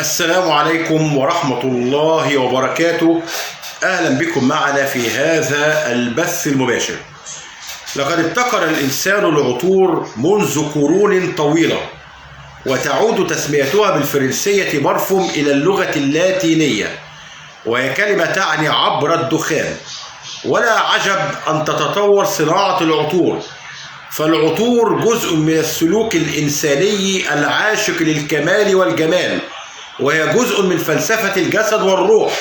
السلام عليكم ورحمة الله وبركاته. أهلا بكم معنا في هذا البث المباشر. لقد ابتكر الإنسان العطور منذ قرون طويلة، وتعود تسميتها بالفرنسية برفوم إلى اللغة اللاتينية، وهي كلمة تعني عبر الدخان. ولا عجب أن تتطور صناعة العطور، فالعطور جزء من السلوك الإنساني العاشق للكمال والجمال، وهي جزء من فلسفة الجسد والروح.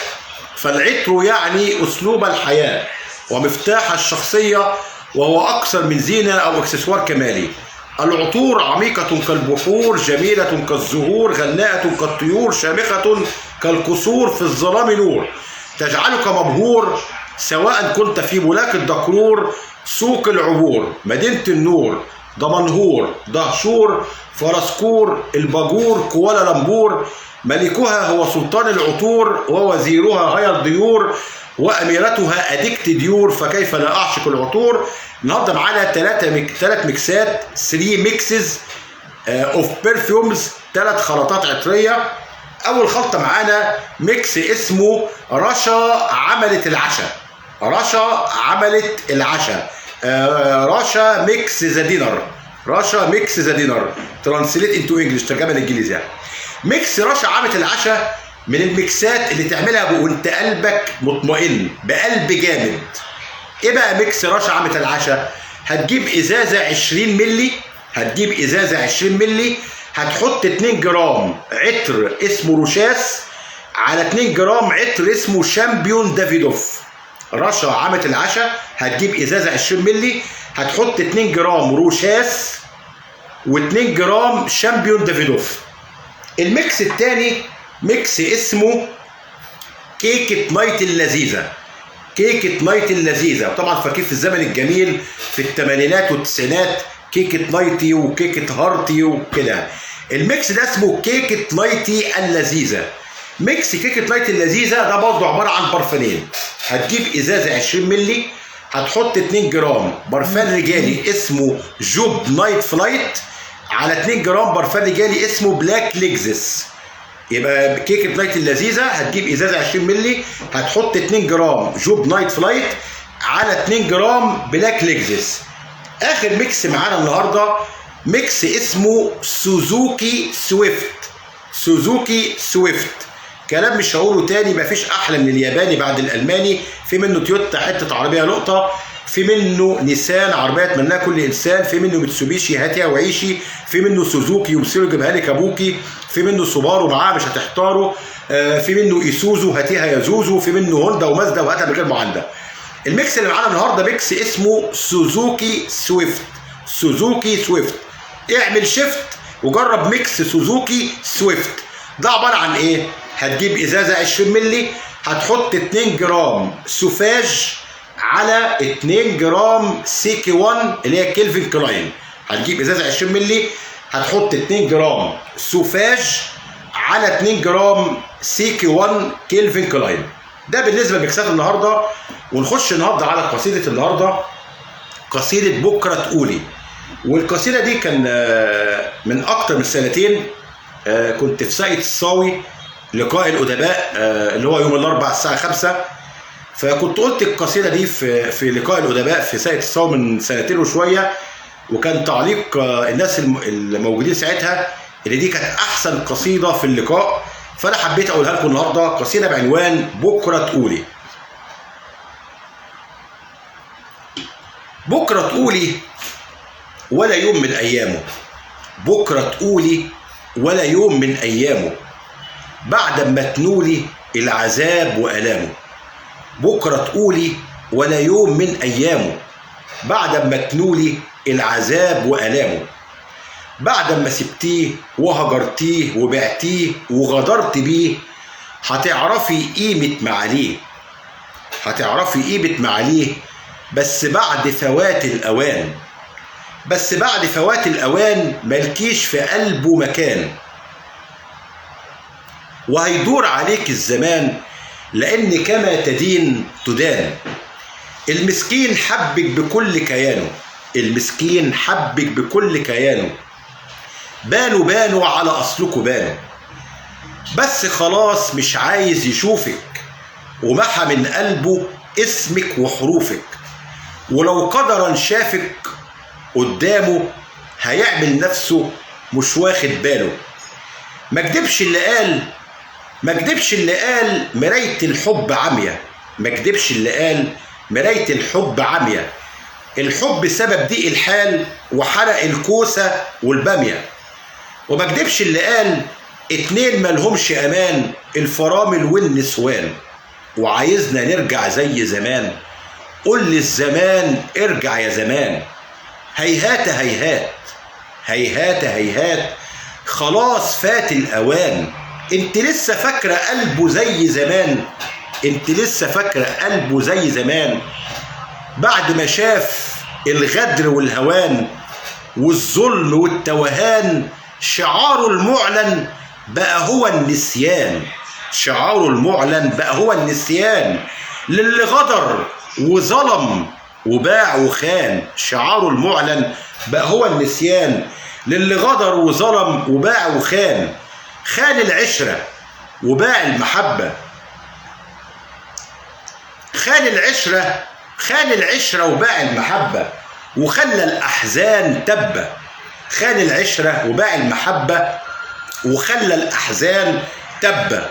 فالعطر يعني أسلوب الحياة ومفتاح الشخصية، وهو أكثر من زينة أو إكسسوار كمالي. العطور عميقة كالبحور، جميلة كالزهور، غناءة كالطيور، شامخة كالقصور، في الظلام نور تجعلك مبهور، سواء كنت في بولاك الدكرور، سوق العبور، مدينة النور، دمنهور، دهشور، فرسكور، الباجور، كوالالمبور. ملكها هو سلطان العطور، ووزيرها هي الضيور، وأميرتها أديكت ديور. فكيف لا أعشق العطور؟ النهارده معانا ثلاث ميكسات، 3 ميكسز اوف بيرفيومز، 3 خلطات عطرية. أول خلطة معانا ميكس اسمه رشا عملت العشاء. رشا عملت العشاء، رشا ميكس ذا دينر. رشا ميكس ذا دينر، ترانسليت انتو انجلش، ترجمة للإنجليزي يعني. ميكس رشا عملت العشاء من الميكسات اللي تعملها وانت قلبك مطمئن، بقلب جامد. ايه بقى ميكس رشا عملت العشاء؟ هتجيب ازازه 20 مللي، هتجيب ازازه 20 مللي، هتحط 2 جرام عطر اسمه روشاس على 2 جرام عطر اسمه شامبيون دافيدوف. رشا عملت العشاء هتجيب ازازه 20 مللي، هتحط 2 جرام روشاس و2 جرام شامبيون دافيدوف. الميكس الثاني ميكس اسمه كيكة نايت اللذيذة. كيكة نايت اللذيذة، طبعا فاكرين في الزمن الجميل في الثمانينات والتسعينات كيكة نايتي وكيكة هارتي وكده. الميكس ده اسمه كيكة نايتي اللذيذة. ميكس كيكة نايت اللذيذة ده برضه عبارة عن برفانين. هتجيب ازازة 20 مللي، هتحط 2 جرام برفان رجالي اسمه جوب نايت فلايت على 2 جرام برفان رجالي اسمه بلاك ليكزس. يبقى كيكة نايت اللذيذة هتجيب ازازة 20 مللي، هتحط 2 جرام جوب نايت فلايت على 2 جرام بلاك ليكزس. اخر ميكس معانا النهارده ميكس اسمه سوزوكي سويفت. سوزوكي سويفت كلام مش هقوله تاني، مفيش احلى من الياباني بعد الالماني. في منه تويوتا حته عربيه نقطه، في منه نيسان عربيه يتمناها كل انسان، في منه ميتسوبيشي هاتيها وعيشي، في منه سوزوكي وبصير يجيبها لك ابوكي، في منه سوبارو معاه مش هتحتاره، في منه ايسوزو هاتيها يا زوزو، في منه هوندا ومازدا وهاتها من غير معانده. الميكس اللي معانا النهارده ميكس اسمه سوزوكي سويفت. سوزوكي سويفت، اعمل شيفت وجرب ميكس سوزوكي سويفت. ده عباره عن ايه؟ هتجيب ازازه 20 مللي، هتحط 2 جرام سوفاج على 2 جرام سيكي 1 اللي هي كيلفين كلاين. هتجيب ازازه 20 مللي، هتحط 2 جرام سوفاج على 2 جرام سيكي 1 كيلفين كلاين. ده بالنسبه لميكسات النهارده. ونخش النهارده على قصيده النهارده، قصيده بكره تقولي. والقصيده دي كان من اكتر من سنتين كنت في ساقية الصاوي، لقاء الأدباء اللي هو يوم الأربعاء الساعة 5. فكنت قلت القصيدة دي في لقاء الأدباء في ساقية الصاوي من سنتين وشوية، وكان تعليق الناس الموجودين ساعتها ان دي كانت أحسن قصيدة في اللقاء. فأنا حبيت أقولها لكم النهاردة، قصيدة بعنوان بكرة تقولي. بكرة تقولي ولا يوم من أيامه، بكرة تقولي ولا يوم من أيامه، بعد ما تنولي العذاب وألامه. بكرة تقولي ولا يوم من أيامه، بعد ما تنولي العذاب وألامه. بعد ما سبتيه وهجرتيه وبعتيه وغدرت بيه، هتعرفي قيمة معاليه. هتعرفي قيمة معاليه، بس بعد فوات الأوان. بس بعد فوات الأوان ملكيش في قلبه مكان، وهيدور عليك الزمان، لأن كما تدين تدان. المسكين حبك بكل كيانه، المسكين حبك بكل كيانه، بانوا على أصلكوا بانوا. بس خلاص مش عايز يشوفك، ومحى من قلبه اسمك وحروفك. ولو قدرا شافك قدامه هيعمل نفسه مش واخد باله. ما كدبش اللي قال، ما كدبش اللي قال مراية الحب عمية، ما كدبش اللي قال مراية الحب عمية. الحب سبب ضيق الحال وحرق الكوسة والبامية. وما كدبش اللي قال اتنين ملهمش امان، الفرامل والنسوان. وعايزنا نرجع زي زمان، قول للزمان ارجع يا زمان. هيهات هيهات هيهات هيهات، خلاص فات الاوان. انت لسه فاكره قلبه زي زمان، انت لسه فاكره قلبه زي زمان. بعد ما شاف الغدر والهوان والظلم والتوهان، شعاره المعلن بقى هو النسيان. شعاره المعلن بقى هو النسيان للي غدر وظلم وباع وخان. شعاره المعلن بقى هو النسيان للي غدر وظلم وباع وخان. خان العشرة وباع المحبة، خان العشرة، خان العشرة وباع المحبة، وخلى الأحزان تبة. خان العشرة وباع المحبة وخلى الأحزان تبة.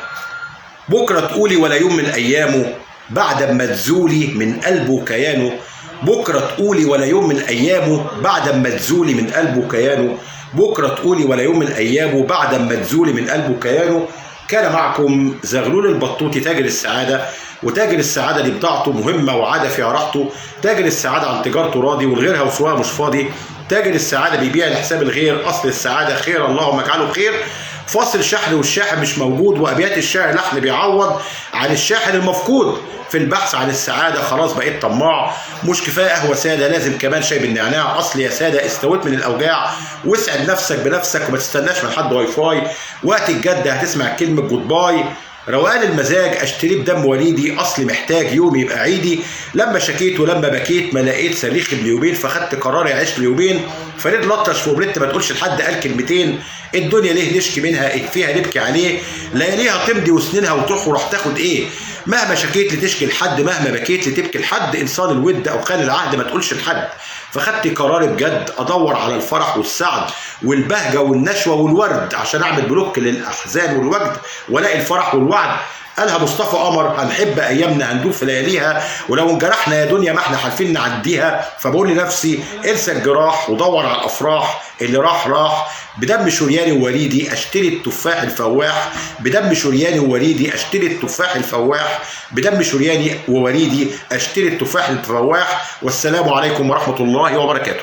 بكرة تقولي ولا يوم من أيامه بعد ما تزولي من قلبه وكيانه. بكرة تقولي ولا يوم من أيامه بعد ما تزولي من قلبه وكيانه. بكرة تقولي ولا يوم من أيامه بعد ما تزولي من قلبه وكيانه. كان معكم زغلول البطوطي تاجر السعادة. وتاجر السعادة دي بضاعته مهمة وعادة فيها راحته. تاجر السعادة عن تجارته راضي والغيرها وسواها مش فاضي. تاجر السعادة بيبيع لحساب الغير، أصل السعادة خير اللهم اجعله بخير. فاصل شحن والشاحن مش موجود، وأبيات الشاعر لحن بيعوض عن الشاحن المفقود. في البحث عن السعادة خلاص بقيت طماع، مش كفاية قهوة سادة لازم كمان شاي بالنعناع. أصل يا سادة استويت من الأوجاع، واسعد نفسك بنفسك وما تستناش من حد واي فاي. وقت الجد هتسمع كلمة جود باي. روقان المزاج اشتريه بدم وليدي، اصلي محتاج يوم يبقى عيدي. لما شكيت ولما بكيت ما لقيت صريخ ابن يومين، فخدت قراري اعيش ليومين. فريد لطش في وبريت ما تقولش لحد قال كلمتين. الدنيا ليه نشكي منها فيها نبكي عليه، لياليها تمضي وسنينها وتروح وراح تاخد ايه. مهما شكيت لتشكي لحد، مهما بكيت لتبكي لحد. انسان الود او خان العهد ما تقولش لحد. فخدت قراري بجد ادور على الفرح والسعد والبهجه والنشوه والورد، عشان اعمل بلوك للاحزان والوجد والاقي الفرح والوعد. قالها مصطفى قمر هنحب ايامنا هندوب في لياليها، ولو انجرحنا يا دنيا ما احنا عارفين نعديها. فبقول لنفسي انسى الجراح ودور على الافراح، اللي راح راح. بدم شرياني ووريدي اشتري التفاح الفواح، بدم شرياني ووريدي اشتري التفاح الفواح، بدم شرياني ووريدي اشتري التفاح الفواح. والسلام عليكم ورحمه الله وبركاته.